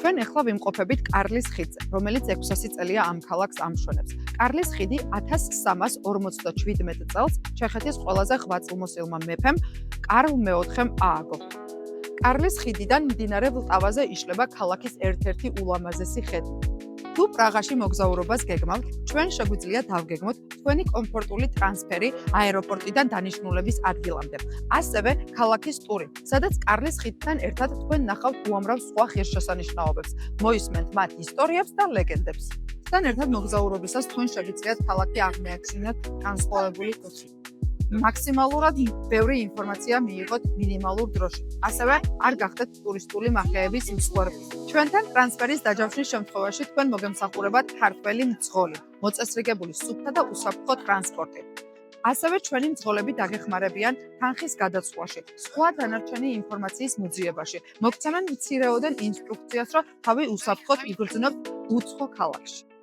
ჩვენ ახლა ვიმყოფებით კარლის ხიდზე, რომელიც 600 წელია ამ ქალაქს ამშვენებს. კარლის ხიდი 1357 წელს ჩეხეთის ყველაზე ღვაწლმოსილმა მეფემ კარლ მეოთხემ ააგო. კარლის ხიდიდან მდინარე ვლტავაზე იშლება ქალაქის ერთ-ერთი ულამაზესი ხედი. თუ პრაღაში მოგზაურობას გეგმავთ, ჩვენ შეგვიძლია დავგეგმოთ თქვენი კომფორტული ტრანსფერი აეროპორტიდან დანიშნულების ადგილამდე. ასევე ქალაქის ტური, სადაც კარლის ხიდთან ერთად თქვენ ნახავთ უამრავ სხვა ღირსშესანიშნაობებს, მოისმენთ მათ ისტორიებს და ლეგენდებს. თან ერთად მოგზაურობისას თქვენ შეგიძლიათ ქალაქი აღმეაჩინოთ განსხვავებული კუთხით. მაქსიმალურად ბევრი ინფორმაცია მიიღოთ მინიმალურ დროში. ასევე არ გახდეთ ტურისტული მახეების მსხვერპლი. ჩვენთან ტრანსფერის დაჯავშნის შემთხვევაში თქვენ მოგემსახურებათ ქართველი მძღოლი, მოწესრიგებული სუფთა და უსაფრთხო ტრანსპორტი. ასევე ჩვენი მძღოლები დაგეხმარებიან თანხის გადაცვლაში, სხვა დანარჩენი ინფორმაციის მოძიებაში. მოგცემენ მცირეოდენ ინსტრუქციას, რომ თავი უსაფრთხოდ იგრძნოთ უცხო ქალაქში.